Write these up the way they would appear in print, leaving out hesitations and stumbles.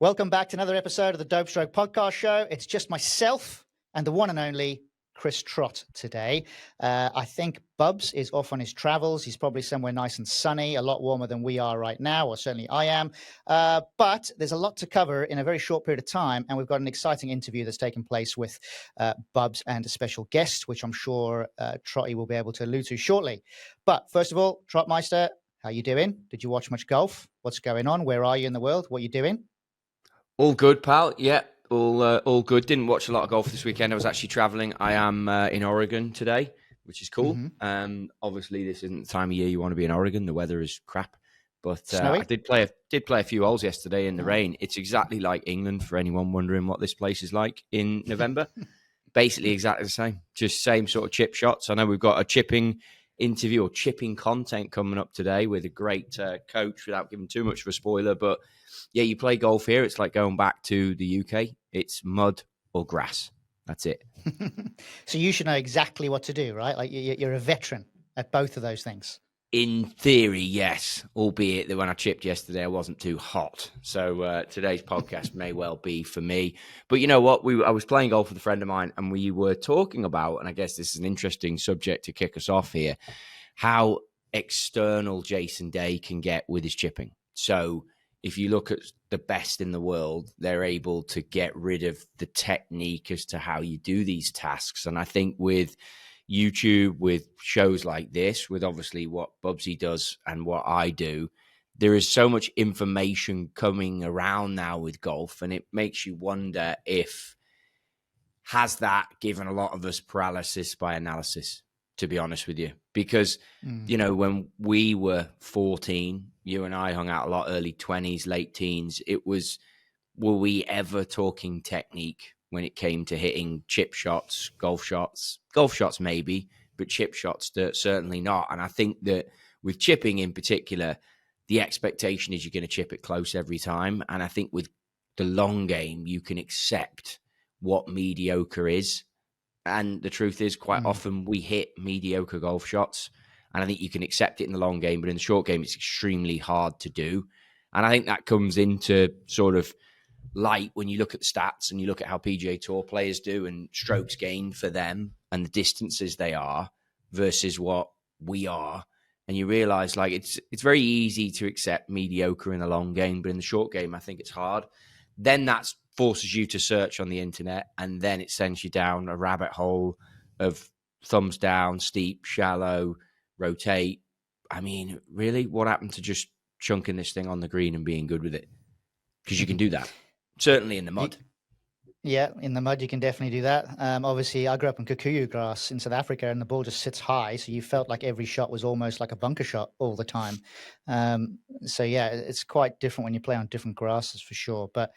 Welcome back to another episode of the Dope Stroke Podcast Show. It's just myself and the one and only Chris Trott today. I think Bubs is off on his travels. He's probably somewhere nice and sunny, a lot warmer than we are right now, or certainly I am. But there's a lot to cover in a very short period of time, and we've got an exciting interview that's taken place with Bubs and a special guest, which I'm sure Trotty will be able to allude to shortly. But first of all, Trottmeister, how you doing? Did you watch much golf? What's going on? Where are you in the world? What are you doing? All good, pal. Yeah, all good. Didn't watch a lot of golf this weekend. I was actually traveling. I am in Oregon today, which is cool. Obviously, this isn't the time of year you want to be in Oregon. The weather is crap. But I did play a few holes yesterday in the rain. It's exactly like England, for anyone wondering what this place is like in November. Basically exactly the same. Just same sort of chip shots. I know we've got a chipping interview or chipping content coming up today with a great coach, without giving too much of a spoiler. But yeah, you play golf here, it's like going back to the UK. It's mud or grass. That's it. So you should know exactly what to do, right? Like you're a veteran at both of those things. In theory, yes, albeit that when I chipped yesterday, I wasn't too hot. So today's podcast may well be for me. But you know what? I was playing golf with a friend of mine, and we were talking about, and I guess this is an interesting subject to kick us off here, how external Jason Day can get with his chipping. So if you look at the best in the world, they're able to get rid of the technique as to how you do these tasks. And I think with YouTube, with shows like this, with obviously what Bubsy does and what I do, there is so much information coming around now with golf, and it makes you wonder if has that given a lot of us paralysis by analysis, to be honest with you. Because, you know, when we were 14, you and I hung out a lot, early 20s, late teens, were we ever talking technique when it came to hitting chip shots, golf shots? Golf shots maybe, but chip shots certainly not. And I think that with chipping in particular, the expectation is you're going to chip it close every time. And I think with the long game, you can accept what mediocre is. And the truth is, quite often we hit mediocre golf shots. And I think you can accept it in the long game, but in the short game, it's extremely hard to do. And I think that comes into sort of light when you look at the stats and you look at how PGA Tour players do and strokes gained for them and the distances they are versus what we are. And you realize, like, it's very easy to accept mediocre in the long game, but in the short game, I think it's hard. Then that forces you to search on the internet, and then it sends you down a rabbit hole of thumbs down, steep, shallow, rotate. I mean, really, what happened to just chunking this thing on the green and being good with it? Because you can do that. Certainly in the mud. Yeah, in the mud, you can definitely do that. Obviously, I grew up in Kikuyu grass in South Africa, and the ball just sits high. So you felt like every shot was almost like a bunker shot all the time. So, yeah, it's quite different when you play on different grasses for sure. But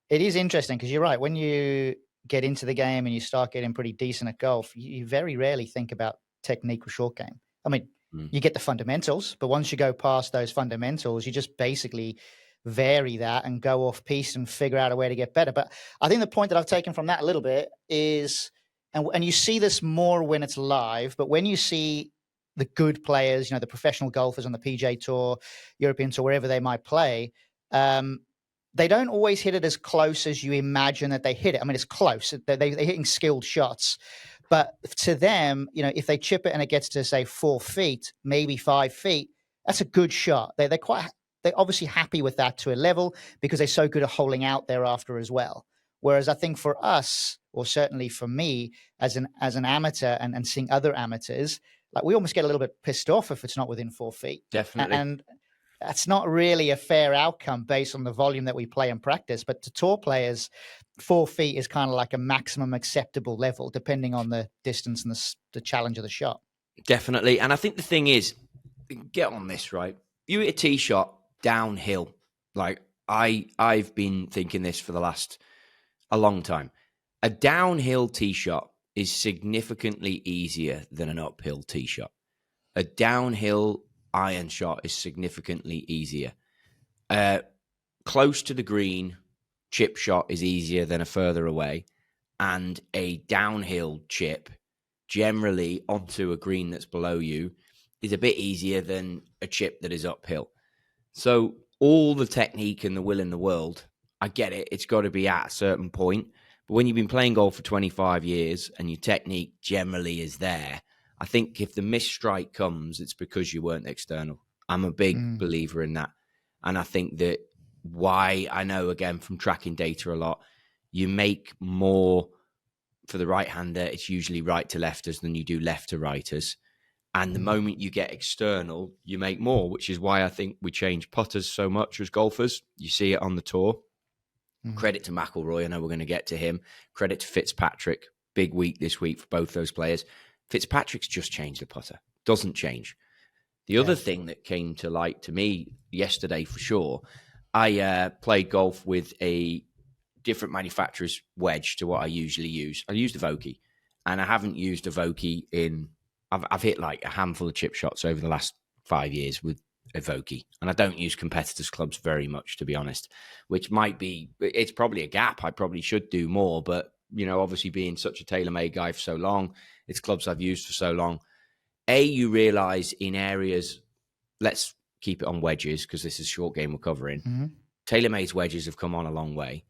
it is interesting because you're right. When you get into the game and you start getting pretty decent at golf, you very rarely think about technique or short game. I mean, you get the fundamentals, but once you go past those fundamentals, you just basically vary that and go off piste and figure out a way to get better. But I think the point that I've taken from that a little bit is, and you see this more when it's live, but when you see the good players, you know, the professional golfers on the PGA Tour, European Tour, wherever they might play, they don't always hit it as close as you imagine that they hit it. I mean, it's close. They're hitting skilled shots. But to them, you know, if they chip it and it gets to, say, 4 feet, maybe 5 feet, that's a good shot. They're obviously happy with that to a level because they're so good at holding out thereafter as well. Whereas I think for us, or certainly for me as an amateur and seeing other amateurs, like we almost get a little bit pissed off if it's not within 4 feet. Definitely. And that's not really a fair outcome based on the volume that we play and practice. But to tour players, 4 feet is kind of like a maximum acceptable level, depending on the distance and the challenge of the shot. Definitely. And I think the thing is, get on this, right? You hit a tee shot downhill. Like I've been thinking this for a long time. A downhill tee shot is significantly easier than an uphill tee shot. A downhill iron shot is significantly easier. Close to the green, chip shot is easier than a further away. And a downhill chip, generally onto a green that's below you, is a bit easier than a chip that is uphill. So all the technique and the will in the world I get it. It's got to be at a certain point. But when you've been playing golf for 25 years and your technique generally is there, I think if the missed strike comes, it's because you weren't external. I'm a big Mm, believer in that. And I think that why I know, again, from tracking data a lot, you make more for the right hander. It's usually right to lefters than you do left to righters. And the mm, moment you get external, you make more, which is why I think we change putters so much as golfers. You see it on the tour. mm, Credit to McIlroy. I know we're going to get to him. Credit to Fitzpatrick. Big week this week for both those players. Fitzpatrick's just changed the putter. Doesn't change. The other yeah. thing that came to light to me yesterday for sure, I played golf with a different manufacturer's wedge to what I usually use. I used a Vokey, and I haven't used a Vokey in. I've hit like a handful of chip shots over the last 5 years with a Vokey, and I don't use competitors' clubs very much, to be honest. Which might be, it's probably a gap. I probably should do more, but obviously being such a TaylorMade guy for so long, it's clubs I've used for so long. You realize in areas. Let's keep it on wedges because this is a short game we're covering. Mm-hmm. TaylorMade's wedges have come on a long way.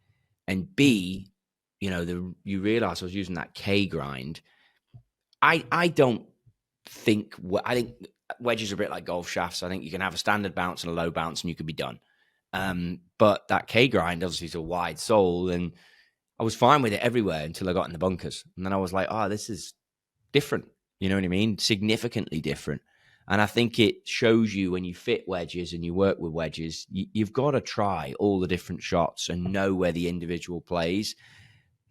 And Mm, B, you realize I was using that K grind. I don't think I think wedges are a bit like golf shafts. I think you can have a standard bounce and a low bounce, and you could be done. But that K grind obviously is a wide sole, and I was fine with it everywhere until I got in the bunkers, and then I was like, "Oh, this is different." You know what I mean? Significantly different. And I think it shows you when you fit wedges and you work with wedges, you've got to try all the different shots and know where the individual plays.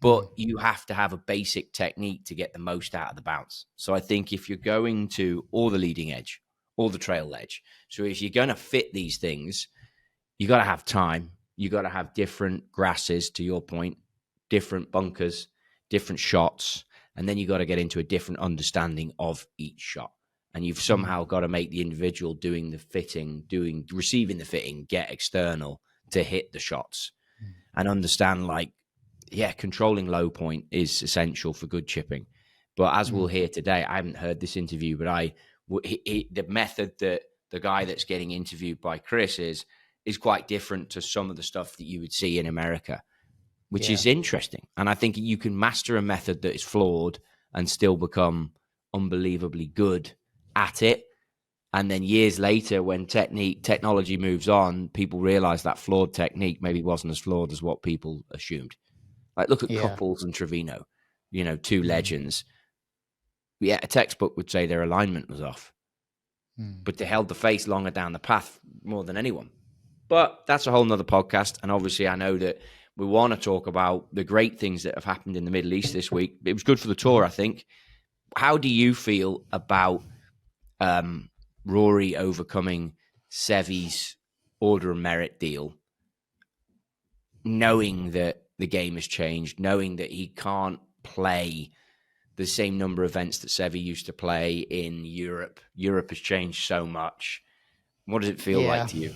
But mm, you have to have a basic technique to get the most out of the bounce. So I think if you're going to or the leading edge or the trail edge, so if you're going to fit these things, you got to have time. You got to have different grasses, to your point, different bunkers, different shots, and then you got to get into a different understanding of each shot. And you've mm, somehow got to make the individual doing the fitting, receiving the fitting, get external to hit the shots mm, and understand controlling low point is essential for good chipping. But as we'll mm. hear today, I haven't heard this interview, but the method that the guy that's getting interviewed by Chris is quite different to some of the stuff that you would see in America, which Yeah. is interesting. And I think you can master a method that is flawed and still become unbelievably good at it. And then years later, when technology moves on, people realize that flawed technique maybe wasn't as flawed as what people assumed. Like look at Yeah. Couples and Trevino, two Mm, legends. Yeah, a textbook would say their alignment was off, mm. but they held the face longer down the path more than anyone. But that's a whole nother podcast. And obviously, I know that we want to talk about the great things that have happened in the Middle East this week. It was good for the tour, Mhm. I think. How do you feel about Rory overcoming Sevi's order of merit deal, knowing that the game has changed, knowing that he can't play the same number of events that Sevi used to play in Europe? Europe has changed so much. What does it feel like Yeah. to you?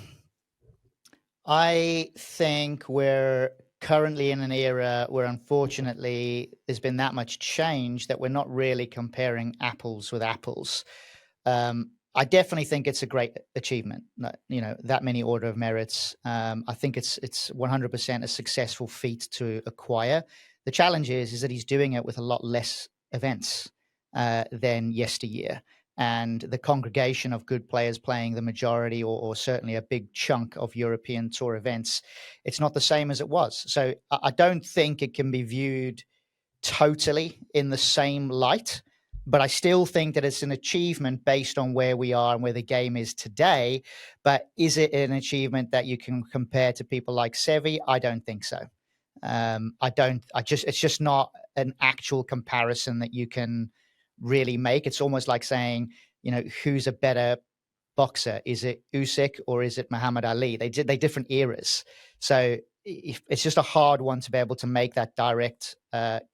I think we're currently in an era where unfortunately there's been that much change that we're not really comparing apples with apples. I definitely think it's a great achievement. That many order of merits. I think it's 100% a successful feat to acquire. The challenge is that he's doing it with a lot less events than yesteryear, and the congregation of good players playing the majority or certainly a big chunk of European Tour events, it's not the same as it was. So I don't think it can be viewed totally in the same light, but I still think that it's an achievement based on where we are and where the game is today. But is it an achievement that you can compare to people like Sevi? I don't think so. I don't. It's just not an actual comparison that you can really make. It's almost like saying, who's a better boxer? Is it Usyk or is it Muhammad Ali? They different eras, so it's just a hard one to be able to make that direct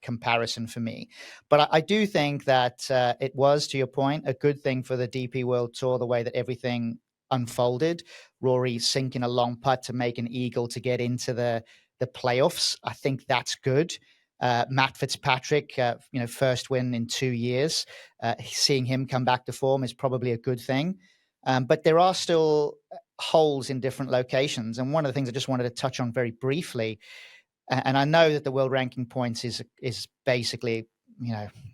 comparison for me. But I do think that it was, to your point, a good thing for the DP World Tour the way that everything unfolded. Rory sinking a long putt to make an eagle to get into the playoffs. I think that's good. Matt Fitzpatrick, first win in 2 years. Seeing him come back to form is probably a good thing. But there are still holes in different locations. And one of the things I just wanted to touch on very briefly, and I know that the world ranking points is basically,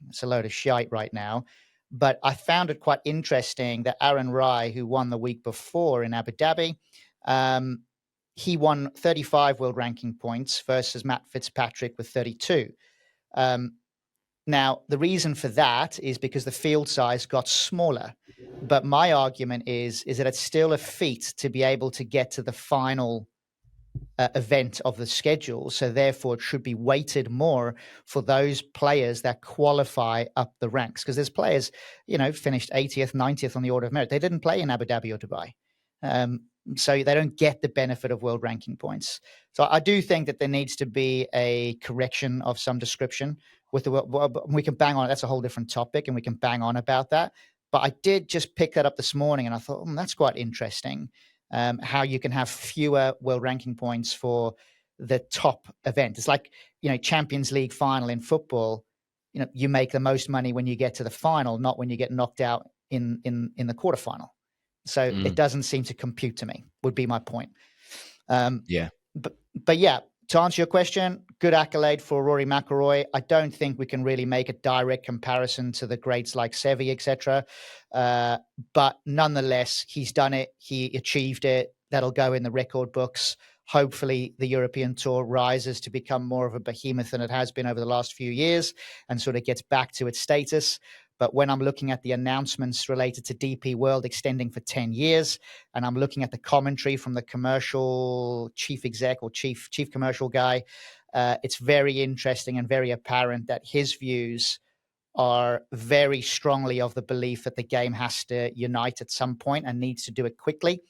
it's a load of shite right now. But I found it quite interesting that Aaron Rai, who won the week before in Abu Dhabi, he won 35 world ranking points versus Matt Fitzpatrick with 32. Now, the reason for that is because the field size got smaller. But my argument is that it's still a feat to be able to get to the final event of the schedule. So therefore, it should be weighted more for those players that qualify up the ranks. Because there's players, finished 80th, 90th on the order of merit. They didn't play in Abu Dhabi or Dubai. So they don't get the benefit of world ranking points. So I do think that there needs to be a correction of some description with the. We can bang on. That's a whole different topic, and we can bang on about that. But I did just pick that up this morning, and I thought, that's quite interesting. How you can have fewer world ranking points for the top event. It's like, Champions League final in football. You make the most money when you get to the final, not when you get knocked out in the quarterfinal. So it doesn't seem to compute to me, would be my point. Yeah. But yeah, to answer your question, good accolade for Rory McIlroy. I don't think we can really make a direct comparison to the greats like Seve, etc. But nonetheless, he's done it. He achieved it. That'll go in the record books. Hopefully, the European Tour rises to become more of a behemoth than it has been over the last few years and sort of gets back to its status. But when I'm looking at the announcements related to DP World extending for 10 years, and I'm looking at the commentary from the commercial chief exec or chief commercial guy, it's very interesting and very apparent that his views are very strongly of the belief that the game has to unite at some point and needs to do it quickly.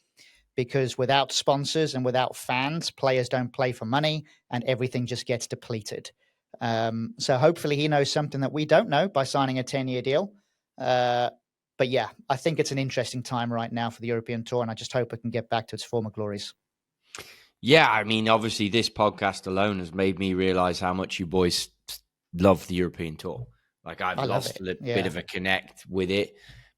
Because without sponsors and without fans, players don't play for money and everything just gets depleted. So hopefully he knows something that we don't know by signing a 10-year deal. But yeah, I think it's an interesting time right now for the European Tour, and I just hope it can get back to its former glories. Yeah, I mean, obviously this podcast alone has made me realize how much you boys love the European Tour. Like I've lost a bit of a connect with it.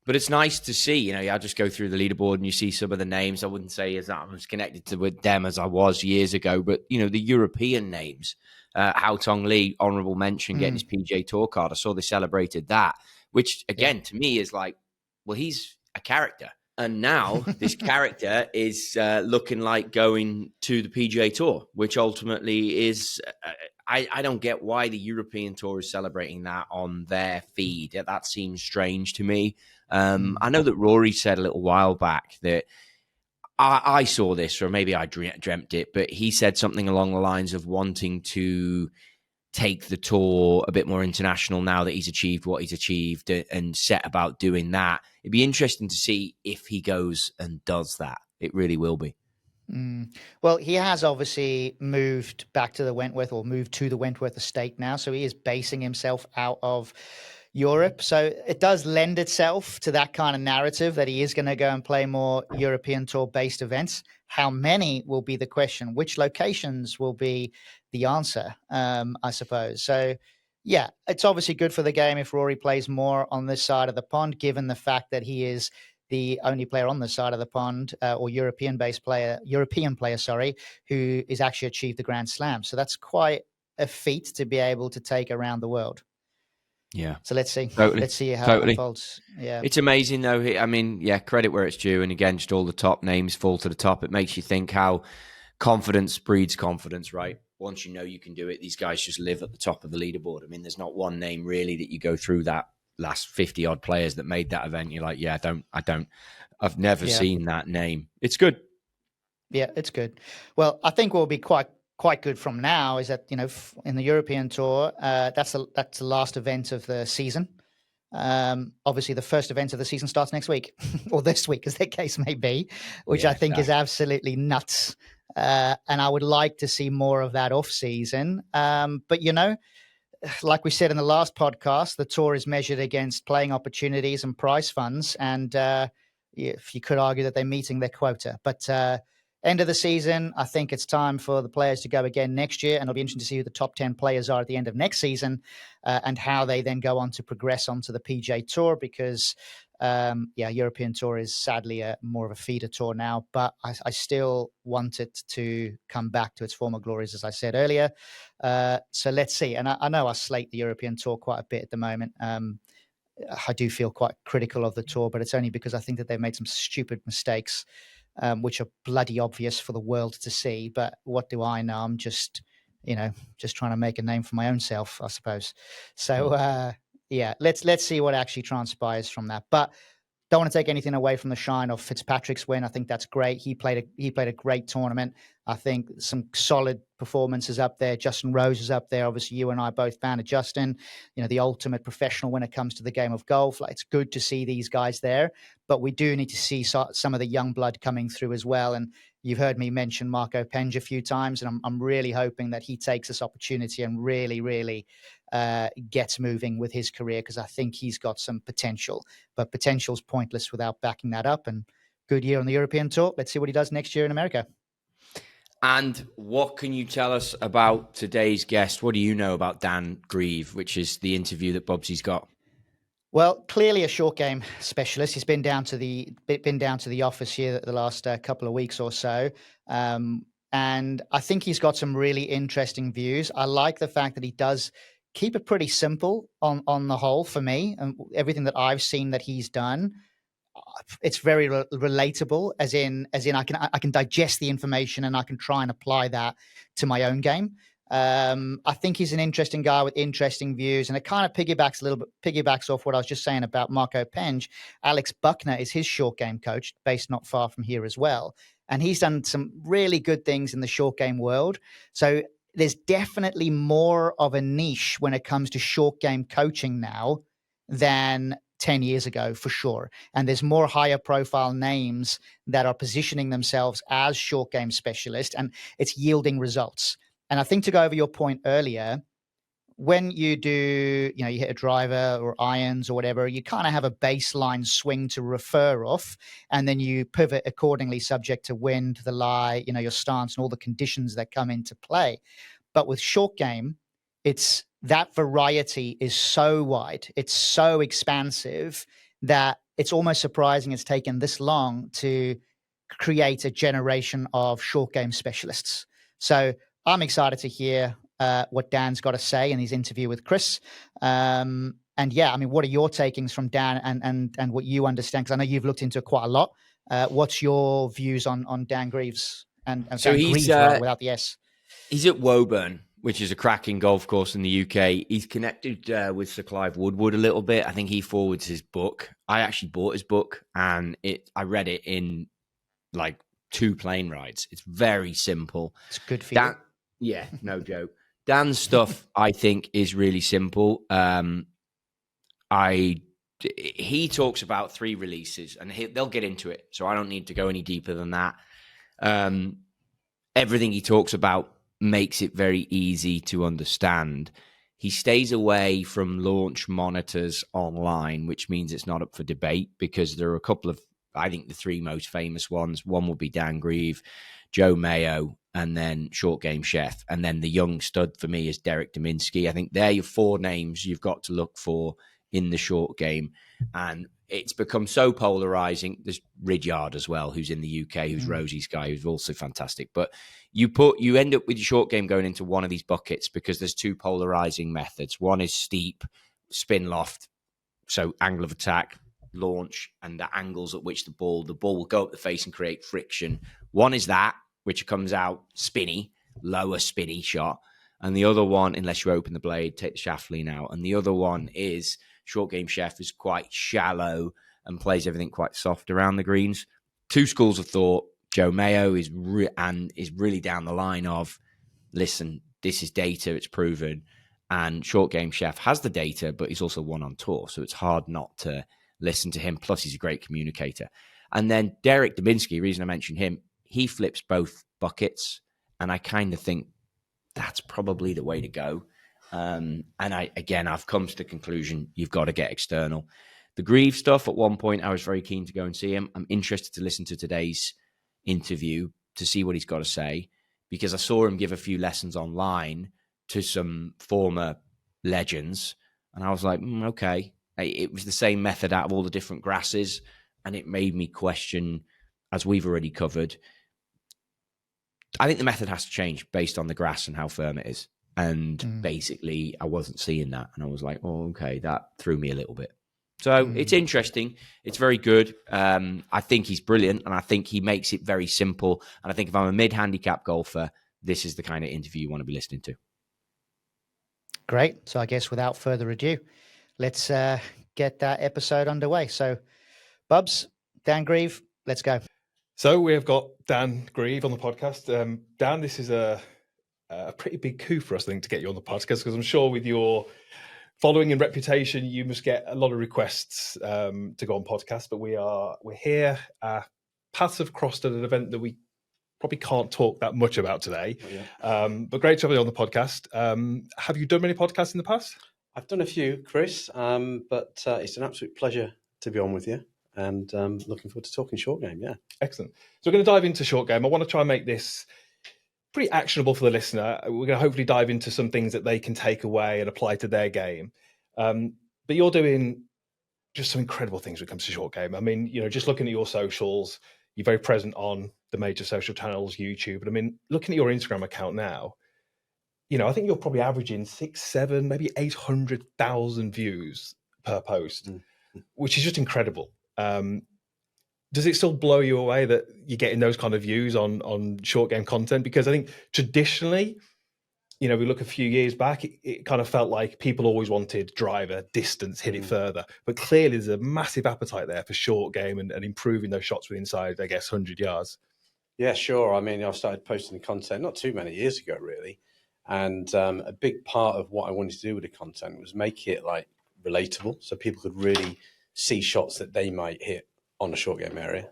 But it's nice to see, I just go through the leaderboard and you see some of the names. I wouldn't say as I'm as connected with them as I was years ago, but, the European names, Hao Tong Lee, honourable mention, getting his PGA Tour card. I saw they celebrated that, which, again, to me is like, well, he's a character. And now this character is looking like going to the PGA Tour, which ultimately is I don't get why the European Tour is celebrating that on their feed. That seems strange to me. I know that Rory said a little while back that I saw this, or maybe I dreamt it, but he said something along the lines of wanting to take the tour a bit more international now that he's achieved what he's achieved and set about doing that. It'd be interesting to see if he goes and does that. It really will be. Well, he has obviously moved back to the Wentworth, or moved to the Wentworth estate now. So he is basing himself out of Europe. So it does lend itself to that kind of narrative that he is going to go and play more European Tour based events. How many will be the question? Which locations will be the answer, I suppose. So yeah, it's obviously good for the game if Rory plays more on this side of the pond, given the fact that he is the only player on this side of the pond, or European player, who is actually achieved the Grand Slam. So that's quite a feat to be able to take around the world. Yeah. So let's see. Totally. Let's see how it unfolds. Yeah. It's amazing, though. I mean, yeah, credit where it's due. And again, just all the top names fall to the top. It makes you think how confidence breeds confidence, right? Once you know you can do it, these guys just live at the top of the leaderboard. I mean, there's not one name really that you go through that last 50 odd players that made that event. You're like, yeah, I've never seen that name. It's good. Yeah, it's good. Well, I think what will be quite good from now is that, in the European Tour, that's the last event of the season. Obviously the first event of the season starts next week or this week, as the case may be, which I think is absolutely nuts. And I would like to see more of that off season. But like we said in the last podcast, the tour is measured against playing opportunities and prize funds. And if you could argue that they're meeting their quota, but end of the season, I think it's time for the players to go again next year. And it'll be interesting to see who the top 10 players are at the end of next season, and how they then go on to progress onto the PGA Tour, because Yeah, European Tour is sadly more of a feeder tour now, but I still want it to come back to its former glories, as I said earlier. So let's see. And I know I slate the European Tour quite a bit at the moment. I do feel quite critical of the tour, but it's only because I think that they've made some stupid mistakes, which are bloody obvious for the world to see. But what do I know? I'm just, just trying to make a name for my own self, I suppose. So, yeah, let's see what actually transpires from that. But don't want to take anything away from the shine of Fitzpatrick's win. I think that's great. He played a great tournament. I think some solid performances up there. Justin Rose is up there. Obviously, you and I both fan of Justin. The ultimate professional when it comes to the game of golf. Like, it's good to see these guys there, but we do need to see some of the young blood coming through as well. And you've heard me mention Marco Penge a few times, and I'm really hoping that he takes this opportunity and really, really gets moving with his career, because I think he's got some potential. But potential's pointless without backing that up. And good year on the European Tour. Let's see what he does next year in America. And what can you tell us about today's guest? What do you know about Dan Grieve, which is the interview that Bobsy's got? Well, clearly a short game specialist. He's been down to the office here the last couple of weeks or so. And I think he's got some really interesting views. I like the fact that he does keep it pretty simple on the whole for me. And everything that I've seen that he's done, it's very relatable, as in I can digest the information and I can try and apply that to my own game. I think he's an interesting guy with interesting views, and it kind of piggybacks off what I was just saying about Marco Penge. Alex Buckner is his short game coach, based not far from here as well, and he's done some really good things in the short game world. So there's definitely more of a niche when it comes to short game coaching now than 10 years ago, for sure. And there's more higher profile names that are positioning themselves as short game specialists, and it's yielding results. And I think, to go over your point earlier, when you do, you hit a driver or irons or whatever, you kind of have a baseline swing to refer off, and then you pivot accordingly, subject to wind, the lie, your stance and all the conditions that come into play. But with short game, that variety is so wide, it's so expansive, that it's almost surprising it's taken this long to create a generation of short game specialists. So I'm excited to hear what Dan's got to say in his interview with Chris. And yeah, I mean, what are your takings from Dan and what you understand? Because I know you've looked into it quite a lot. What's your views on Dan Greaves and So Dan Grieve, rather, without the S? He's at Woburn, which is a cracking golf course in the UK. He's connected with Sir Clive Woodward a little bit. I think he forwards his book. I actually bought his book, and I read it in like 2 plane rides. It's very simple. It's good for you. Yeah, no joke. Dan's stuff, I think, is really simple. He talks about 3 releases, and they'll get into it, so I don't need to go any deeper than that. Everything he talks about makes it very easy to understand. He stays away from launch monitors online, which means it's not up for debate, because there are a couple of, I think, the 3 most famous ones. One would be Dan Grieve, Joe Mayo, and then Short Game Chef. And then the young stud for me is Derek Dominski. I think they're your 4 names you've got to look for in the short game. And it's become so polarizing. There's Ridyard as well, who's in the UK, who's Rosie's guy, who's also fantastic. But you end up with your short game going into one of these buckets, because there's 2 polarizing methods. One is steep, spin loft, so angle of attack, launch, and the angles at which the ball will go up the face and create friction. One is that, which comes out spinny, lower spinny shot. And the other one, unless you open the blade, take the shaft lean out. And the other one is Short Game Chef, is quite shallow and plays everything quite soft around the greens. 2 schools of thought. Joe Mayo is really down the line of, listen, this is data, it's proven. And Short Game Chef has the data, but he's also won on tour, so it's hard not to listen to him. Plus, he's a great communicator. And then Derek Dominski, the reason I mentioned him, he flips both buckets, and I kind of think that's probably the way to go. And I've come to the conclusion you've got to get external. The Grieve stuff, at one point, I was very keen to go and see him. I'm interested to listen to today's interview to see what he's got to say, because I saw him give a few lessons online to some former legends, and I was like, okay. It was the same method out of all the different grasses, and it made me question, as we've already covered, I think the method has to change based on the grass and how firm it is. And basically, I wasn't seeing that. And I was like, oh, okay, that threw me a little bit. So it's interesting. It's very good. I think he's brilliant, and I think he makes it very simple. And I think if I'm a mid-handicap golfer, this is the kind of interview you want to be listening to. Great. So I guess without further ado, let's get that episode underway. So, Bubs, Dan Grieve, let's go. So we have got Dan Grieve on the podcast. Dan, this is a pretty big coup for us, I think, to get you on the podcast, because I'm sure with your following and reputation, you must get a lot of requests to go on podcasts. But we're here. Paths have crossed at an event that we probably can't talk that much about today. Oh, yeah. But great to have you on the podcast. Have you done many podcasts in the past? I've done a few, Chris, but it's an absolute pleasure to be on with you, and looking forward to talking short game. Yeah, excellent. So we're going to dive into short game. I want to try and make this pretty actionable for the listener. We're going to hopefully dive into some things that they can take away and apply to their game. But you're doing just some incredible things when it comes to short game. I mean, just looking at your socials, you're very present on the major social channels, YouTube. But I mean, looking at your Instagram account now, I think you're probably averaging 6, 7, maybe 800,000 views per post, which is just incredible. Does it still blow you away that you're getting those kind of views on short game content? Because I think traditionally, we look a few years back, it kind of felt like people always wanted driver, distance, hit it further. But clearly there's a massive appetite there for short game and improving those shots with inside, I guess, 100 yards. Yeah, sure. I mean, I started posting the content not too many years ago, really. And a big part of what I wanted to do with the content was make it like relatable, so people could really see shots that they might hit on a short game area.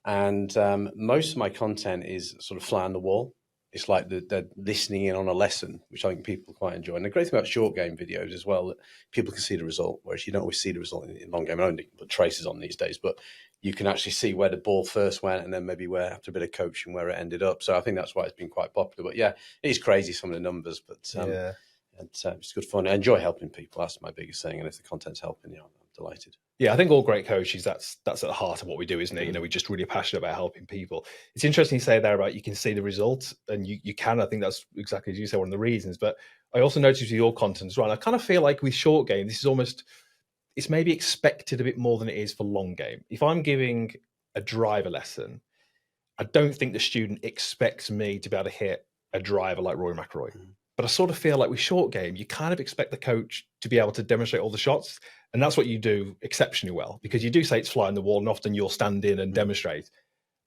And most of my content is sort of fly on the wall. It's like they're listening in on a lesson, which I think people quite enjoy. And the great thing about short game videos as well, that people can see the result, whereas you don't always see the result in long game. I don't put traces on these days, but you can actually see where the ball first went and then maybe where, after a bit of coaching, where it ended up. So I think that's why it's been quite popular. But yeah, it is crazy, some of the numbers, but it's good fun. I enjoy helping people. That's my biggest thing. And if the content's helping, I'm delighted. Yeah, I think all great coaches, that's at the heart of what we do, isn't it? We're just really passionate about helping people. It's interesting you say there about you can see the result, and you can. I think that's exactly as you say, one of the reasons. But I also noticed with your content as well, and I kind of feel like with short game, this is almost, it's maybe expected a bit more than it is for long game. If I'm giving a driver lesson, I don't think the student expects me to be able to hit a driver like Rory McIlroy. But I sort of feel like with short game, you kind of expect the coach to be able to demonstrate all the shots. And that's what you do exceptionally well, because you do say it's fly on the wall, and often you'll stand in and demonstrate.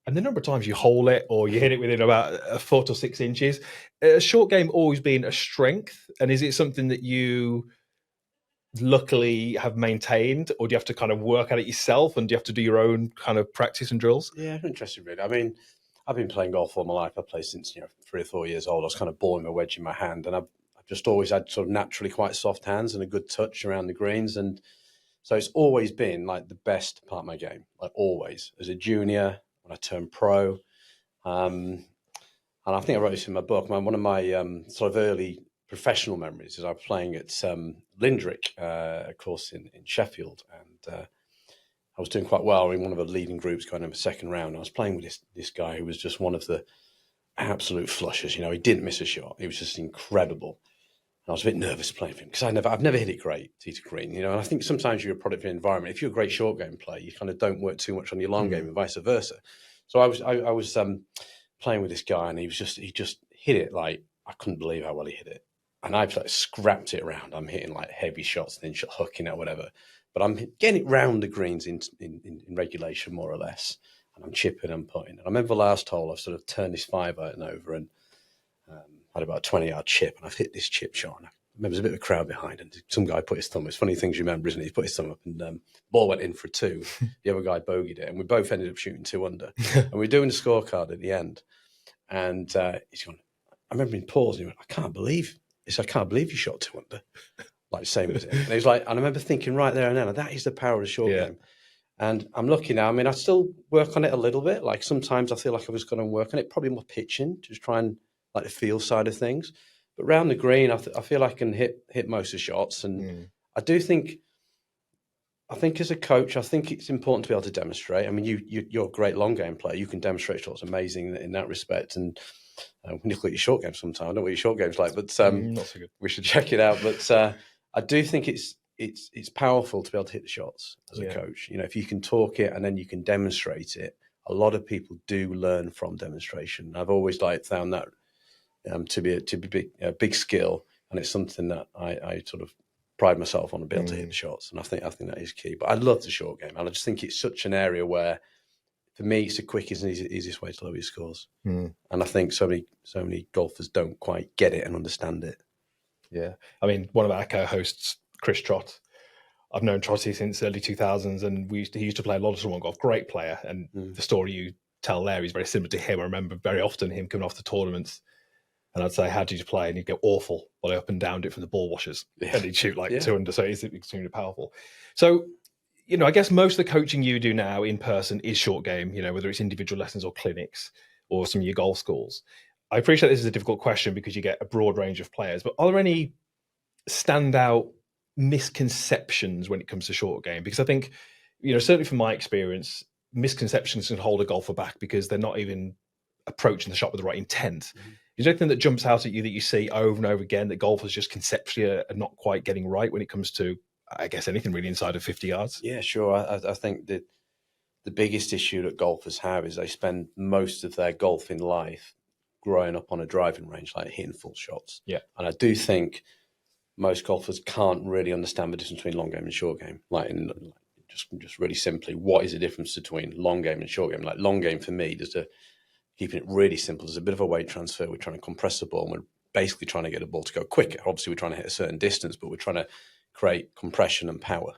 And the number of times you hole it or you hit it within about a 4 or 6 inches, a short game always been a strength. And is it something that you luckily have maintained, or do you have to kind of work at it yourself, and do you have to do your own kind of practice and drills? Yeah, interesting, really. I mean, I've been playing golf all my life. I've played since 3 or 4 years old. I was kind of balling my wedge in my hand, and I've just always had sort of naturally quite soft hands and a good touch around the greens, and so it's always been like the best part of my game, like always. As a junior, when I turned pro, and I think I wrote this in my book. One of my sort of early professional memories is I was playing at Lindrick, a course in Sheffield, and I was doing quite well in one of the leading groups going over the second round. I was playing with this guy who was just one of the absolute flushers. He didn't miss a shot. He was just incredible. And I was a bit nervous playing for him because I've never hit it great, tee to green. And I think sometimes you're a product of your environment. If you're a great short game player, you kind of don't work too much on your long game and vice versa. So I was playing with this guy, and he just hit it like, I couldn't believe how well he hit it. And I've like scrapped it around. I'm hitting like heavy shots and then hooking it or whatever. But I'm getting it round the greens in regulation, more or less. And I'm chipping and putting. And I remember the last hole, I've sort of turned this 5-iron over and had about a 20-yard chip. And I've hit this chip shot. And I remember there's a bit of a crowd behind. And some guy put his thumb. It's funny things you remember, isn't it? He put his thumb up, and the ball went in for 2. The other guy bogeyed it. And we both ended up shooting 2 under. And we're doing the scorecard at the end. And he's gone, I remember him pausing. He went, I can't believe you shot 2 under. Like same as it. And he was like, and I remember thinking right there and then, that is the power of the short game. And I'm lucky now. I mean, I still work on it a little bit. Like sometimes I feel like I was going to work on it, probably more pitching, just try and like the feel side of things. But round the green, I feel I can hit most of the shots. And I do think I think as a coach, I think it's important to be able to demonstrate. I mean, you're a great long game player. You can demonstrate shots amazing in that respect. And we need to look at your short game sometime. I don't know what your short game's like, but Not so good. we should check it out. But I do think it's powerful to be able to hit the shots as a coach. You know, if you can talk it and then you can demonstrate it, a lot of people do learn from demonstration. I've always found that to be a big skill, and it's something that I sort of pride myself on to be able to hit the shots, and I think that is key. But I love the short game, and I just think it's such an area where, for me, it's the quickest and easiest way to lower your scores. And I think so many golfers don't quite get it and understand it. Yeah, I mean, one of our co-hosts, Chris Trott, I've known Trotty since early 2000s, and he used to play a lot of Swan golf. Great player, and the story you tell there is very similar to him. I remember very often him coming off the tournaments, and I'd say, "How did you play?" And he'd go, "Awful." Well, I up and downed it from the ball washers, and he'd shoot like 200. So he's extremely powerful. So, you know, I guess most of the coaching you do now in person is short game. You know, whether it's individual lessons or clinics or some of your golf schools. I appreciate this is a difficult question because you get a broad range of players, but are there any standout misconceptions when it comes to short game? Because I think, you know, certainly from my experience, misconceptions can hold a golfer back because they're not even approaching the shot with the right intent. Is there anything that jumps out at you that you see over and over again that golfers just conceptually are not quite getting right when it comes to, I guess, anything really inside of 50 yards? Yeah, sure. I think that the biggest issue that golfers have is they spend most of their golfing life growing up on a driving range, like hitting full shots. Yeah. And I do think most golfers can't really understand the difference between long game and short game. Just really simply, what is the difference between long game and short game? Like long game for me, keeping it really simple, there's a bit of a weight transfer. We're trying to compress the ball, and we're basically trying to get a ball to go quicker. Obviously, we're trying to hit a certain distance, but we're trying to create compression and power.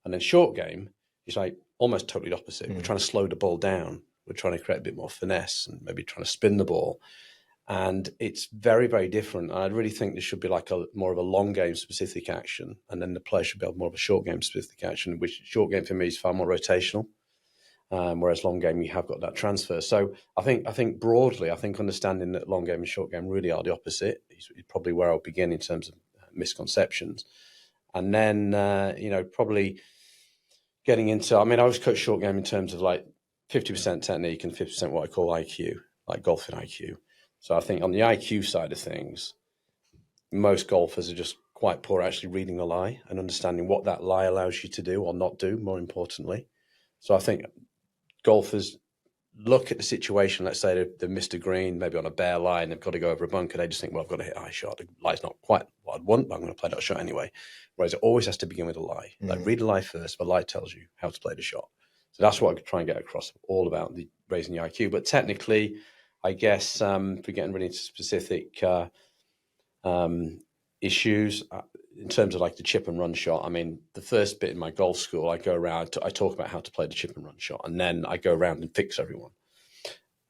And then short game is like almost totally opposite. We're trying to slow the ball down. We're trying to create a bit more finesse and maybe trying to spin the ball. And it's very, very different. And I really think there should be like more of a long game specific action. And then the player should be more of a short game specific action, which short game for me is far more rotational. Whereas long game, you have got that transfer. So I think broadly, understanding that long game and short game really are the opposite is probably where I'll begin in terms of misconceptions. And then, probably getting into, I always coach short game in terms of like 50% technique and 50% what I call IQ, like golfing IQ. So I think on the IQ side of things, most golfers are just quite poor actually reading the lie and understanding what that lie allows you to do or not do, more importantly. So I think golfers look at the situation, let's say they've missed a green, maybe on a bare line, they've got to go over a bunker, they just think, well, I've got to hit a high shot. The lie's not quite what I'd want, but I'm going to play that shot anyway. Whereas it always has to begin with a lie. Like read the lie first, the lie tells you how to play the shot. So that's what I try and get across, all about raising the IQ. But technically, I guess if we're getting really into specific issues, in terms of like the chip and run shot, the first bit in my golf school, I go around, I talk about how to play the chip and run shot, and then I go around and fix everyone.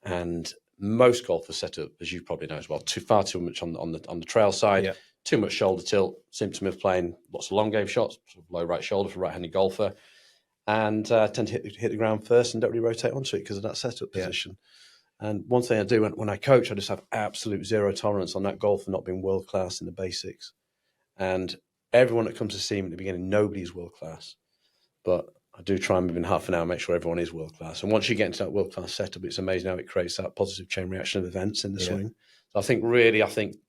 And most golfers set up, as you probably know as well, far too much on the trail side, too much shoulder tilt, symptom of playing lots of long game shots, sort of low right shoulder for a right-handed golfer, and tend to hit the ground first and don't really rotate onto it because of that setup position. And one thing I do when I coach, I just have absolute zero tolerance on that golf for not being world class in the basics. And everyone that comes to see me at the beginning, nobody's world class, but I do try and within half an hour make sure everyone is world class. And once you get into that world class setup, it's amazing how it creates that positive chain reaction of events in the swing. So I think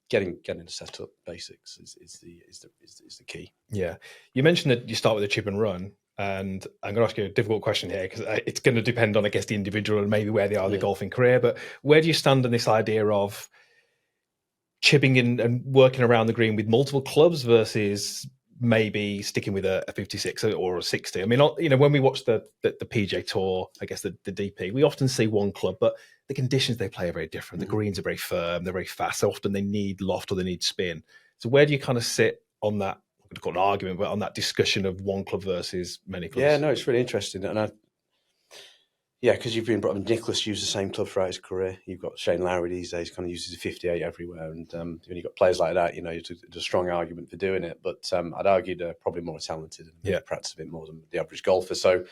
getting the setup basics is the key. Yeah, you mentioned that you start with a chip and run, and I'm going to ask you a difficult question here because it's going to depend on, I guess, the individual and maybe where they are in their golfing career. But where do you stand on this idea of chipping in and working around the green with multiple clubs versus maybe sticking with a 56 or a 60? When we watch the PJ Tour, I guess the DP, we often see one club, but the conditions they play are very different. The greens are very firm, they're very fast. So often they need loft or they need spin. So where do you kind of sit on that, I'm going to call it an argument, but on that discussion of one club versus many clubs? Yeah, no, it's really interesting. And because you've been brought up, Nicholas used the same club throughout his career. You've got Shane Lowry these days, kind of uses a 58 everywhere. And when you've got players like that, it's a strong argument for doing it. But I'd argue they're probably more talented and practice a bit more than the average golfer. So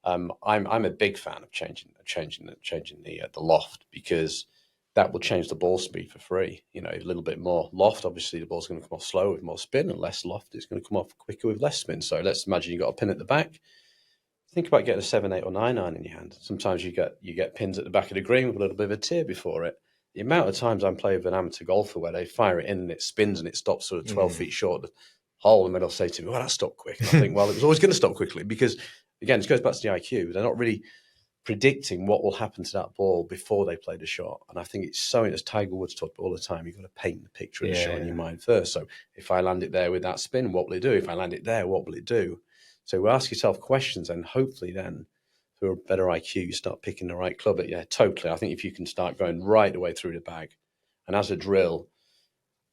I'm a big fan of changing the loft because that will change the ball speed for free. You know, a little bit more loft, obviously the ball's going to come off slower with more spin, and less loft, it's going to come off quicker with less spin. So let's imagine you've got a pin at the back. Think about getting a 7, 8 or 9 iron in your hand. Sometimes you get pins at the back of the green with a little bit of a tear before it. The amount of times I'm playing with an amateur golfer where they fire it in and it spins and it stops sort of 12 feet short of the hole, and then they'll say to me, well, that stopped quick. And I think, well, it was always going to stop quickly, because, again, it goes back to the IQ. They're not really predicting what will happen to that ball before they play the shot. And I think it's something, as Tiger Woods talked about all the time, you've got to paint the picture of the shot in your mind first. So if I land it there with that spin, what will it do? If I land it there, what will it do? So ask yourself questions, and hopefully then, through a better IQ, you start picking the right club. Yeah, totally. I think if you can start going right the way through the bag, and as a drill,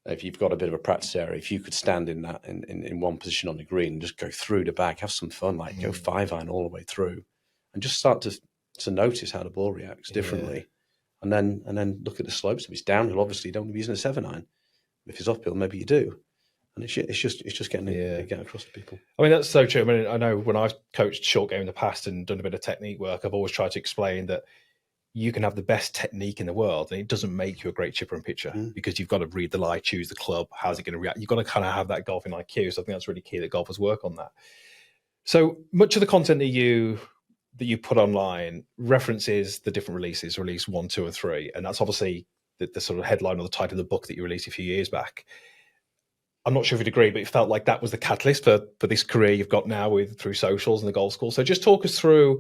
if you've got a bit of a practice area, if you could stand in that in one position on the green and just go through the bag, have some fun, like go 5-iron all the way through, and just start to notice how the ball reacts differently, and then look at the slopes. If it's downhill, obviously you don't want to be using a 7-iron. If it's uphill, maybe you do. And it's just getting across to people. I mean, that's so true. I mean, I know when I've coached short game in the past and done a bit of technique work, I've always tried to explain that you can have the best technique in the world, and it doesn't make you a great chipper and pitcher, because you've got to read the lie, choose the club, how's it going to react. You've got to kind of have that golfing IQ. So I think that's really key that golfers work on that. So much of the content that you put online references the different releases, release 1, 2, and 3, and that's obviously the sort of headline or the title of the book that you released a few years back. I'm not sure if you'd agree, but it felt like that was the catalyst for this career you've got now through socials and the golf school. So just talk us through,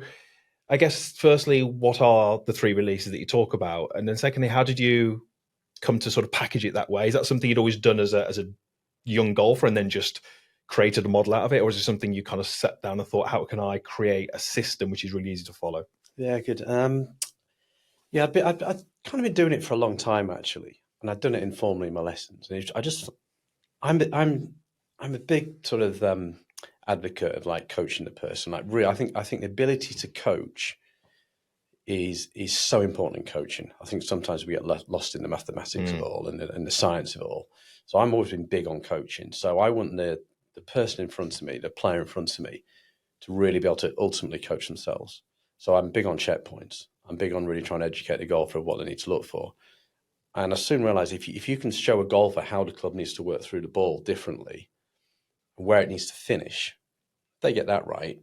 I guess, firstly, what are the 3 releases that you talk about? And then secondly, how did you come to sort of package it that way? Is that something you'd always done as a young golfer and then just created a model out of it? Or is it something you kind of sat down and thought, how can I create a system which is really easy to follow? Yeah, good. I'd kind of been doing it for a long time, actually. And I'd done it informally in my lessons. And I'm a big sort of advocate of like coaching the person. Like, really, I think the ability to coach is so important in coaching. I think sometimes we get lost in the mathematics of it all and the science of it all. So I've always been big on coaching. So I want the person in front of me, the player in front of me, to really be able to ultimately coach themselves. So I'm big on checkpoints. I'm big on really trying to educate the golfer of what they need to look for. And I soon realized if you can show a golfer how the club needs to work through the ball differently, where it needs to finish, if they get that right,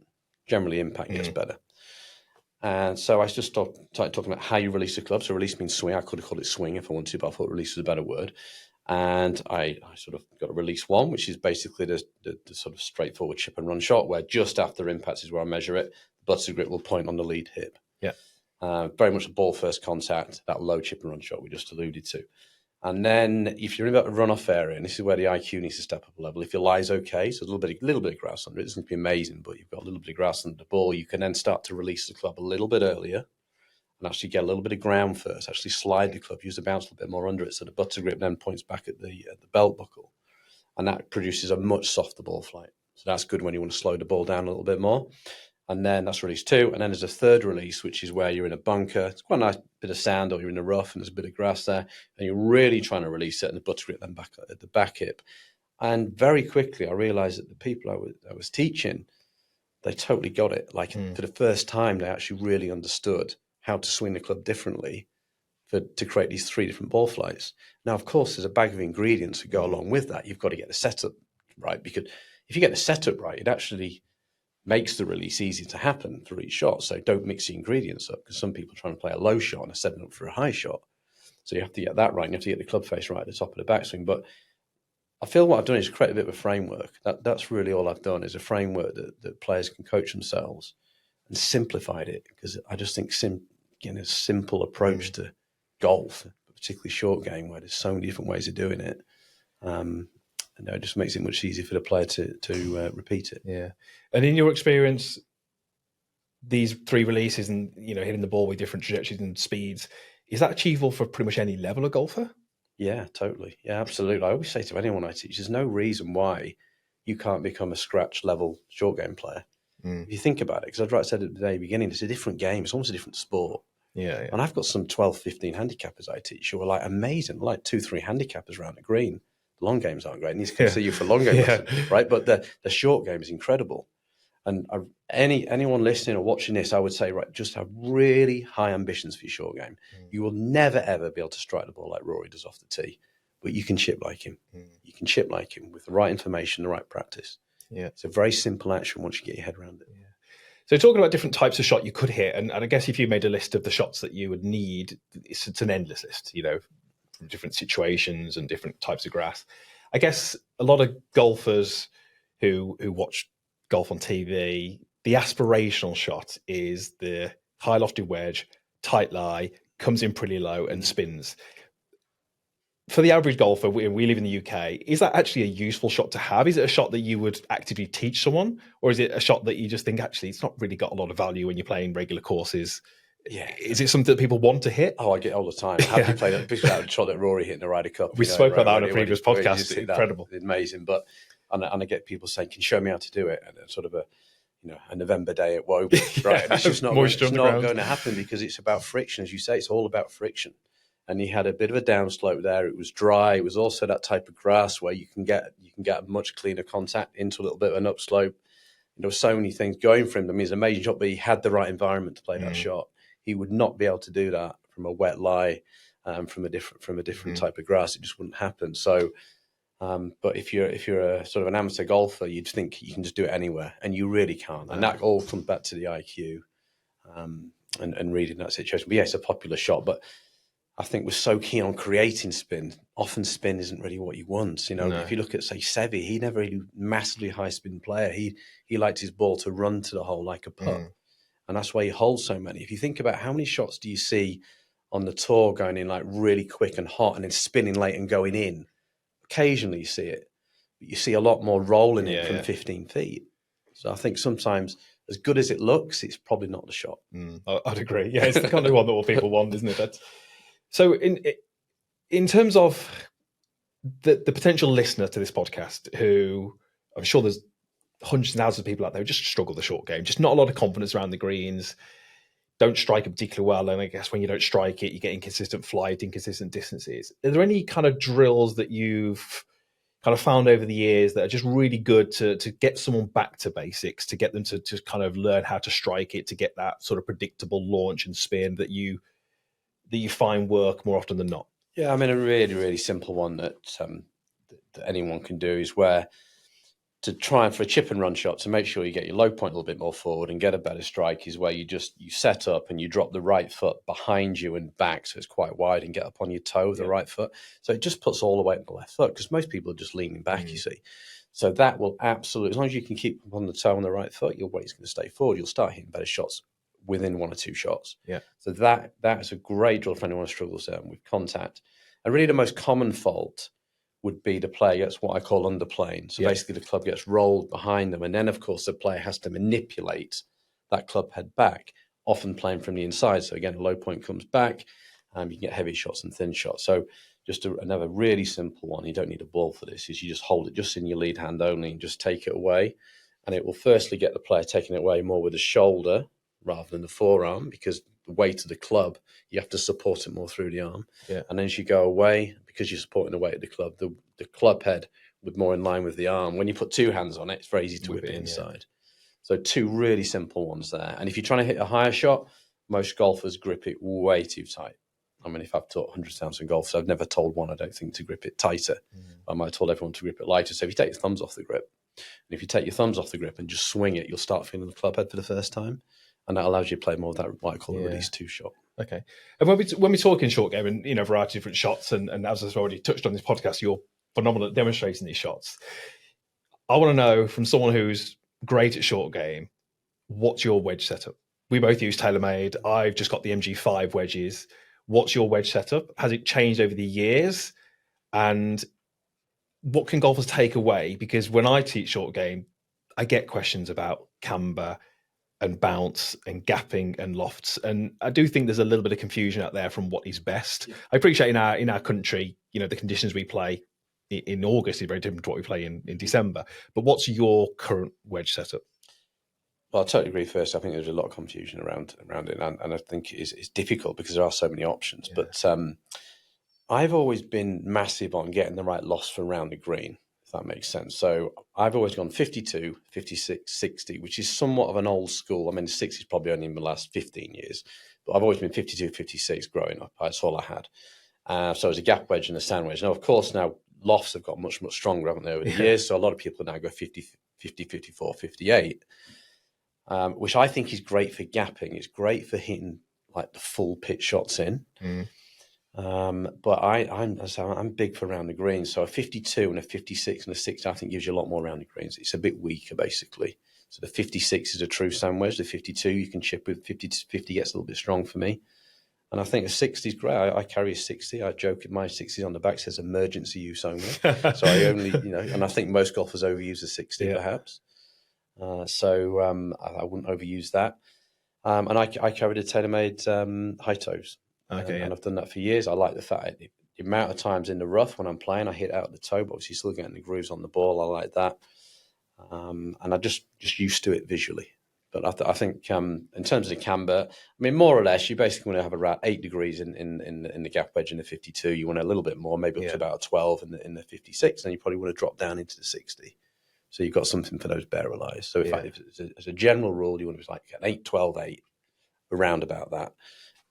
generally impact gets better. And so I just started talking about how you release a club. So release means swing. I could have called it swing if I wanted to, but I thought release was a better word. And I sort of got a release 1, which is basically the sort of straightforward chip and run shot, where just after impacts is where I measure it. The butt of the grip will point on the lead hip. Yeah. Very much a ball first contact, that low chip and run shot we just alluded to. And then if you're in that runoff area, and this is where the IQ needs to step up a level, if your lie's okay, so a little bit of grass under it, doesn't be amazing, but you've got a little bit of grass under the ball, you can then start to release the club a little bit earlier and actually get a little bit of ground first, actually slide the club, use the bounce a little bit more under it, so the butt of grip then points back at the belt buckle. And that produces a much softer ball flight. So that's good when you want to slow the ball down a little bit more. And then that's release 2. And then there's a third release, which is where you're in a bunker. It's quite a nice bit of sand, or you're in a rough and there's a bit of grass there. And you're really trying to release it, and the butt grip then back at the back hip. And very quickly, I realized that the people I was teaching, they totally got it. Like for the first time, they actually really understood how to swing the club differently to create these 3 different ball flights. Now, of course, there's a bag of ingredients that go along with that. You've got to get the setup right, because if you get the setup right, it actually makes the release easy to happen for each shot. So don't mix the ingredients up, because some people are trying to play a low shot and are setting up for a high shot. So you have to get that right, and you have to get the club face right at the top of the backswing. But I feel what I've done is create a bit of a framework. That's really all I've done, is a framework that players can coach themselves, and simplified it, because I just think a simple approach to golf, particularly short game, where there's so many different ways of doing it. And it just makes it much easier for the player to repeat it. Yeah. And in your experience, these 3 releases and, hitting the ball with different trajectories and speeds, is that achievable for pretty much any level of golfer? Yeah, totally. Yeah, absolutely. I always say to anyone I teach, there's no reason why you can't become a scratch level short game player. If you think about it, because I said at the very beginning, it's a different game. It's almost a different sport. Yeah. And I've got some 12, 15 handicappers I teach who are like amazing, like 2, 3 handicappers around the green. The long games aren't great. I need to consider you for long game lessons, right? But the short game is incredible. And anyone listening or watching this, I would say, right, just have really high ambitions for your short game. You will never, ever be able to strike the ball like Rory does off the tee, but you can chip like him. You can chip like him with the right information, the right practice. Yeah. It's a very simple action once you get your head around it. Yeah. So talking about different types of shot you could hit, and I guess if you made a list of the shots that you would need, it's an endless list, from different situations and different types of grass. I guess a lot of golfers who watch golf on TV, the aspirational shot is the high lofted wedge, tight lie, comes in pretty low and spins. For the average golfer, we live in the UK, is that actually a useful shot to have? Is it a shot that you would actively teach someone? Or is it a shot that you just think, actually, it's not really got a lot of value when you're playing regular courses? Yeah. Is it something that people want to hit? Oh, I get it all the time. How do you play that? Picture that shot that Rory hit in the Ryder Cup. We spoke about that on a previous podcast. Incredible. Amazing. But and I get people saying, can you show me how to do it? And it's sort of a November day at Woburn, right? And it's just not going to happen because it's about friction. As you say, it's all about friction. And he had a bit of a downslope there. It was dry. It was also that type of grass where you can get a much cleaner contact into a little bit of an upslope. There were so many things going for him. I mean, it's an amazing shot, but he had the right environment to play that shot. He would not be able to do that from a wet lie, from a different type of grass. It just wouldn't happen. So, but if you're a sort of an amateur golfer, you'd think you can just do it anywhere, and you really can't. And that all comes back to the IQ and reading that situation. But yeah, it's a popular shot, but I think we're so keen on creating spin. Often spin isn't really what you want. If you look at, say, Seve, he never really massively high spin player. He liked his ball to run to the hole like a putt. And that's why he holds so many. If you think about how many shots do you see on the tour going in like really quick and hot and then spinning late and going in, occasionally you see it. But you see a lot more rolling in from 15 feet. So I think sometimes, as good as it looks, it's probably not the shot. I'd agree. Yeah, it's the kind of one that all people want, isn't it? So in terms of the potential listener to this podcast, who I'm sure there's hundreds and thousands of people out there who just struggle the short game, just not a lot of confidence around the greens, don't strike it particularly well, and I guess when you don't strike it, you get inconsistent flight, inconsistent distances. Are there any kind of drills that you've kind of found over the years that are just really good to get someone back to basics, to get them to kind of learn how to strike it, to get that sort of predictable launch and spin that you find work more often than not? Yeah, I mean, a really, really simple one that anyone can do is where to try for a chip and run shot to make sure you get your low point a little bit more forward and get a better strike is where you set up and you drop the right foot behind you and back so it's quite wide and get up on your toe with the right foot. So it just puts all the weight on the left foot because most people are just leaning back, you see. So that will absolutely, as long as you can keep on the toe on the right foot, your weight's going to stay forward. You'll start hitting better shots within one or two shots. Yeah. So that's a great drill for anyone who struggles with contact. And really the most common fault would be the player gets what I call underplaying. So basically the club gets rolled behind them. And then of course the player has to manipulate that club head back, often playing from the inside. So again, a low point comes back, you can get heavy shots and thin shots. So just another really simple one, you don't need a ball for this, is you just hold it just in your lead hand only and just take it away. And it will firstly get the player taking it away more with the shoulder rather than the forearm, because the weight of the club, you have to support it more through the arm. Yeah. And then as you go away, because you're supporting the weight of the club, the club head with more in line with the arm. When you put two hands on it, it's very easy to whip it inside. Yeah. So two really simple ones there. And if you're trying to hit a higher shot, most golfers grip it way too tight. I mean, if I've taught 100,000 golfers, I've never told one, I don't think, to grip it tighter. I might have told everyone to grip it lighter. So if you take your thumbs off the grip, and if you take your thumbs off the grip and just swing it, you'll start feeling the club head for the first time. And that allows you to play more of that, what I call a release two shot. Okay. And when we talk in short game and, a variety of different shots, and as I've already touched on this podcast, you're phenomenal at demonstrating these shots. I want to know from someone who's great at short game, what's your wedge setup? We both use TaylorMade. I've just got the MG5 wedges. What's your wedge setup? Has it changed over the years? And what can golfers take away? Because when I teach short game, I get questions about camber and bounce and gapping and lofts. And I do think there's a little bit of confusion out there from what is best. Yeah. I appreciate in our country, the conditions we play in August is very different to what we play in December. But what's your current wedge setup? Well, I totally agree. First, I think there's a lot of confusion around it. And I think it's difficult because there are so many options. Yeah. But I've always been massive on getting the right loss from around the green, if that makes sense. So I've always gone 52, 56, 60, which is somewhat of an old school. I mean, 60 is probably only in the last 15 years, but I've always been 52, 56 growing up. That's all I had. So it was a gap wedge and a sand wedge. Now, of course, now lofts have got much, much stronger, haven't they, over the years? So a lot of people now go 50, 54, 58, which I think is great for gapping. It's great for hitting like the full pitch shots in. But I'm big for round the greens. So a 52 and a 56 and a 60, I think gives you a lot more round the greens. It's a bit weaker, basically. So the 56 is a true sand wedge. The 52 you can chip with. 50 gets a little bit strong for me. And I think a 60 is great. I carry a 60. I joke with my 60 on the back says emergency use only. So I only, and I think most golfers overuse a 60 perhaps. So I wouldn't overuse that. And I carried a TaylorMade high toes. Okay, and I've done that for years. I like the fact the amount of times in the rough when I'm playing, I hit out the toe, but obviously still getting the grooves on the ball. I like that. And I just used to it visually. But I think in terms of the camber, I mean, more or less, you basically want to have around 8 degrees in the gap wedge in the 52. You want a little bit more, maybe up to about a 12 in the 56, and you probably want to drop down into the 60. So you've got something for those barrel eyes. So as a general rule, you want to be like an 8, 12, 8, around about that.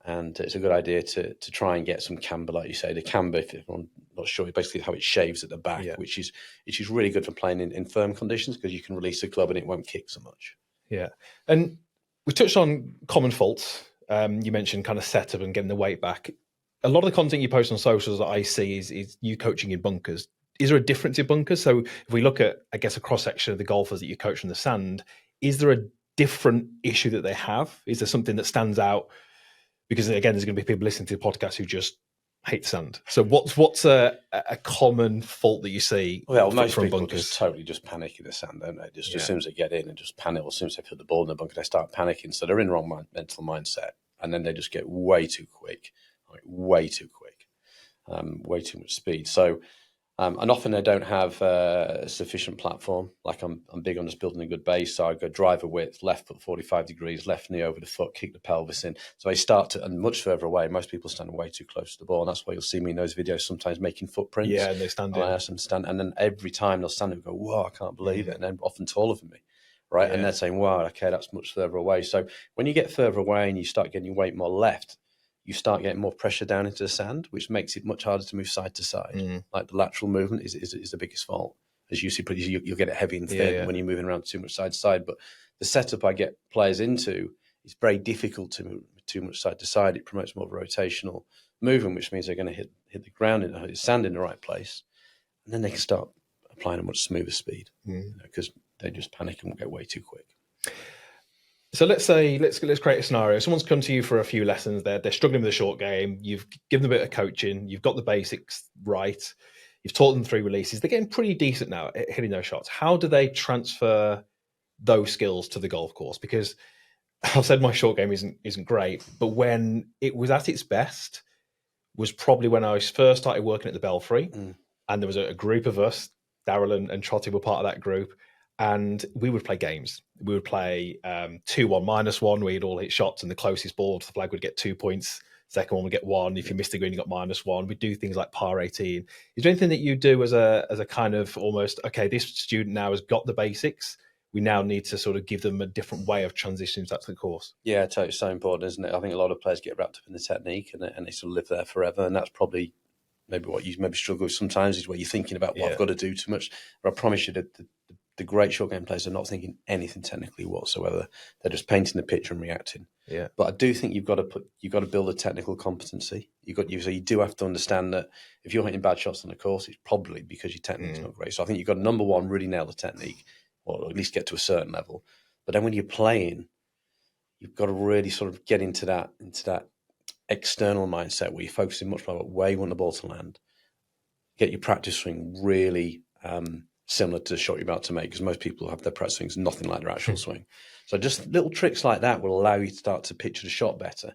And it's a good idea to try and get some camber, like you say. The camber, if I'm not sure, basically how it shaves at the back, which is really good for playing in firm conditions because you can release the club and it won't kick so much. Yeah. And we touched on common faults. You mentioned kind of setup and getting the weight back. A lot of the content you post on socials that I see is you coaching in bunkers. Is there a difference in bunkers? So if we look at, I guess, a cross-section of the golfers that you coach from the sand, is there a different issue that they have? Is there something that stands out? Because again, there's going to be people listening to the podcast who just hate the sand. So what's a common fault that you see? Well, most from people bunkers? just totally just panic in the sand, don't they? Just as soon as they get in and just panic, or as soon as they put the ball in the bunker, they start panicking. So they're in the wrong mental mindset, and then they just get way too quick, way too much speed. So. And often they don't have a sufficient platform. Like I'm big on just building a good base. So I go driver width, left foot 45 degrees, left knee over the foot, kick the pelvis in. So I start and much further away. Most people stand way too close to the ball. And that's why you'll see me in those videos sometimes making footprints. Yeah, and they stand in. I ask them to stand. And then every time they'll stand and go, whoa, I can't believe it. And then often taller than me. Right. Yeah. And they're saying, wow, okay, that's much further away. So when you get further away and you start getting your weight more left, you start getting more pressure down into the sand, which makes it much harder to move side to side. Like the lateral movement is the biggest fault. As you see, you'll get it heavy and thin when you're moving around too much side to side. But the setup I get players into is very difficult to move too much side to side. It promotes more of a rotational movement, which means they're going to hit the ground and hit sand in the right place. And then they can start applying a much smoother speed because they just panic and get way too quick. So let's create a scenario. Someone's come to you for a few lessons. They're struggling with a short game. You've given them a bit of coaching. You've got the basics right. You've taught them 3 releases. They're getting pretty decent now at hitting those shots. How do they transfer those skills to the golf course? Because I've said my short game isn't great, but when it was at its best was probably when I first started working at the Belfry, and there was a group of us. Darryl and Trotty were part of that group. And we would play games. We would play 2-1, -1. We'd all hit shots, and the closest ball to the flag would get 2 points. Second one would get 1. If you missed the green, you got -1. We'd do things like par 18. Is there anything that you do as a kind of almost, okay, this student now has got the basics. We now need to sort of give them a different way of transitioning to the course. Yeah, totally. It's so important, isn't it? I think a lot of players get wrapped up in the technique and they sort of live there forever. And that's probably maybe what you maybe struggle with sometimes is where you're thinking about what I've got to do too much. But I promise you that the great short game players are not thinking anything technically whatsoever. They're just painting the picture and reacting. Yeah. But I do think you've got to build a technical competency. So you do have to understand that if you're hitting bad shots on the course, it's probably because your technique's not great. So I think you've got to, number one, really nail the technique, or at least get to a certain level. But then when you're playing, you've got to really sort of get into that external mindset where you're focusing much more about where you want the ball to land. Get your practice swing really similar to the shot you're about to make, because most people have their practice swings nothing like their actual swing. So just little tricks like that will allow you to start to picture the shot better.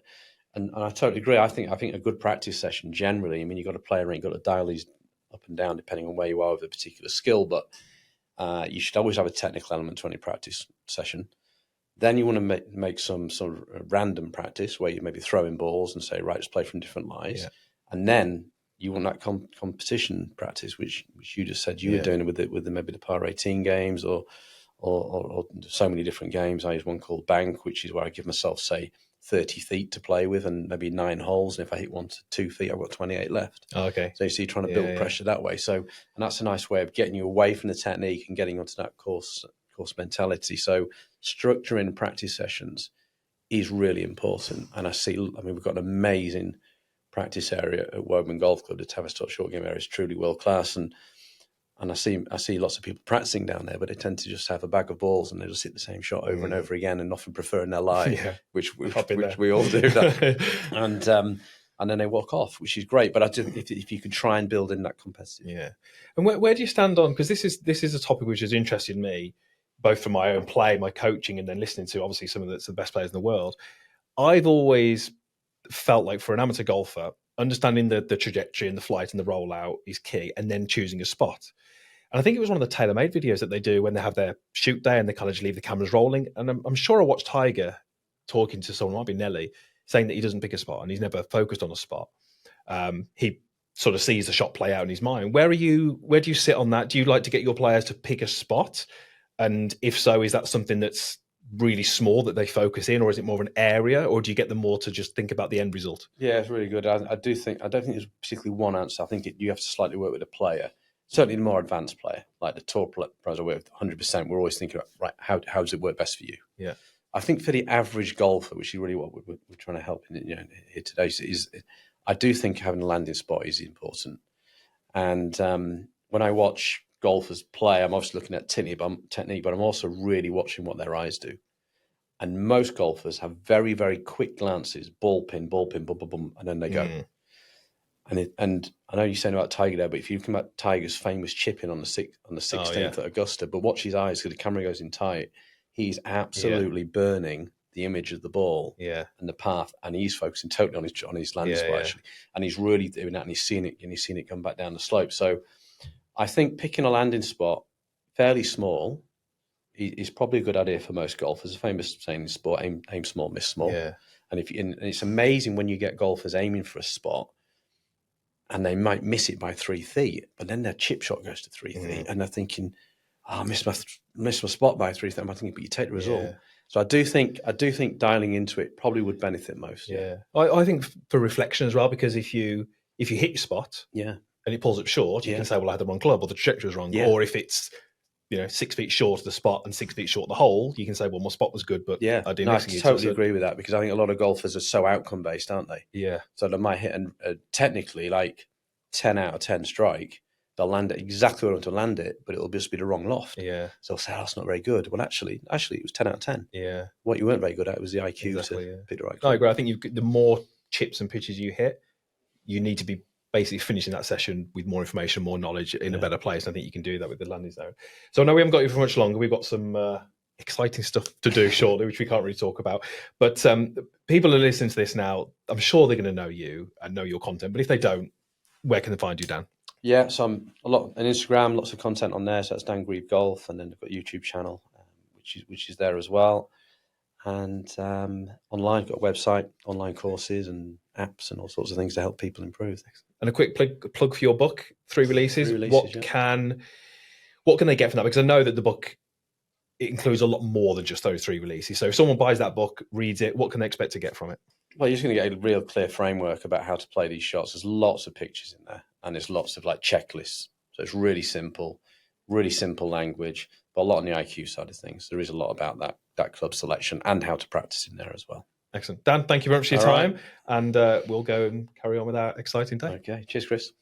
And I totally agree. I think a good practice session generally, I mean, you've got to play around, you've got to dial these up and down depending on where you are with a particular skill, but you should always have a technical element to any practice session. Then you want to make some sort of random practice where you maybe throw in balls and say, right, just play from different lies. Yeah. And then you want that competition practice, which you just said you were doing with the maybe the par 18 games or so many different games. I use one called Bank, which is where I give myself, say, 30 feet to play with and maybe 9 holes. And if I hit 1 to 2 feet, I've got 28 left. Oh, okay. So you see, trying to build pressure that way. So, and that's a nice way of getting you away from the technique and getting onto that course mentality. So structuring practice sessions is really important. And we've got an amazing practice area at Woburn Golf Club. The Tavistock short game area is truly world class. And I see lots of people practicing down there, but they tend to just have a bag of balls and they just hit the same shot over and over again, and often preferring their lie, which we all do. That. And then they walk off, which is great. But if you can try and build in that competitive, And where do you stand on? Because this is a topic which has interested me, both for my own play, my coaching, and then listening to obviously some of the best players in the world. I've always felt like for an amateur golfer, understanding the trajectory and the flight and the rollout is key, and then choosing a spot. And I think it was one of the TaylorMade videos that they do when they have their shoot day and they kind of just leave the cameras rolling. And I'm sure I watched Tiger talking to someone, might be Nelly, saying that he doesn't pick a spot and he's never focused on a spot. He sort of sees the shot play out in his mind. Where do you sit on that? Do you like to get your players to pick a spot? And if so, is that something that's really small that they focus in, or is it more of an area, or do you get them more to just think about the end result? Yeah, it's really good. I don't think there's particularly one answer. I think you have to slightly work with a player. Certainly the more advanced player, like the tour pros I work with 100%, we're always thinking about, right, how does it work best for you? Yeah. I think for the average golfer, which is really what we're trying to help here today, is I do think having a landing spot is important. And when I watch golfers play, I'm obviously looking at technique, but I'm also really watching what their eyes do. And most golfers have very, very quick glances, ball pin, boom, boom, boom, and then they go. And I know you're saying about Tiger there, but if you look at Tiger's famous chipping on the 16th at Augusta, but watch his eyes because the camera goes in tight. He's absolutely burning the image of the ball and the path, and he's focusing totally on his landing spot actually, and he's really doing that, and he's seen it come back down the slope. So I think picking a landing spot fairly small is probably a good idea for most golfers. A famous saying in sport: aim small, miss small. Yeah. And and it's amazing when you get golfers aiming for a spot, and they might miss it by 3 feet, but then their chip shot goes to 3 feet, and they're thinking, "Oh, I missed my spot by 3 feet." I'm thinking, but you take the result. Yeah. So I do think dialing into it probably would benefit most. Yeah, I think for reflection as well, because if you hit your spot, and it pulls up short, you can say, "Well, I had the wrong club, or the trajectory was wrong." Or if it's 6 feet short of the spot and 6 feet short of the hole, you can say, "Well, my spot was good, but I didn't." I totally agree with that, because I think a lot of golfers are so outcome based, aren't they? Yeah. So they might hit technically like 10 out of 10 strike. They'll land it exactly where they want to land it, but it'll just be the wrong loft. Yeah. So they'll say, "Oh, that's not very good." Well, actually, it was 10 out of 10. Yeah. What you weren't very good at was the IQ to pick the right club. I agree. I think the more chips and pitches you hit, you need to be basically finishing that session with more information, more knowledge in a better place. And I think you can do that with the landing zone. So I know we haven't got you for much longer. We've got some exciting stuff to do shortly, which we can't really talk about. But people are listening to this now. I'm sure they're going to know you and know your content. But if they don't, where can they find you, Dan? Yeah, so I'm a lot on Instagram, lots of content on there. So that's Dan Grieve Golf, and then I've got a YouTube channel, which is there as well. And online, got a website, online courses and apps and all sorts of things to help people improve. And a quick plug for your book, 3 releases. What can they get from that? Because I know that the book, it includes a lot more than just those 3 releases. So if someone buys that book, reads it, what can they expect to get from it? Well, you're just going to get a real clear framework about how to play these shots. There's lots of pictures in there, and there's lots of like checklists. So it's really simple language, but a lot on the IQ side of things. There is a lot about that club selection and how to practice in there as well. Excellent. Dan, thank you very much for your time. And we'll go and carry on with our exciting day. Okay. Cheers, Chris.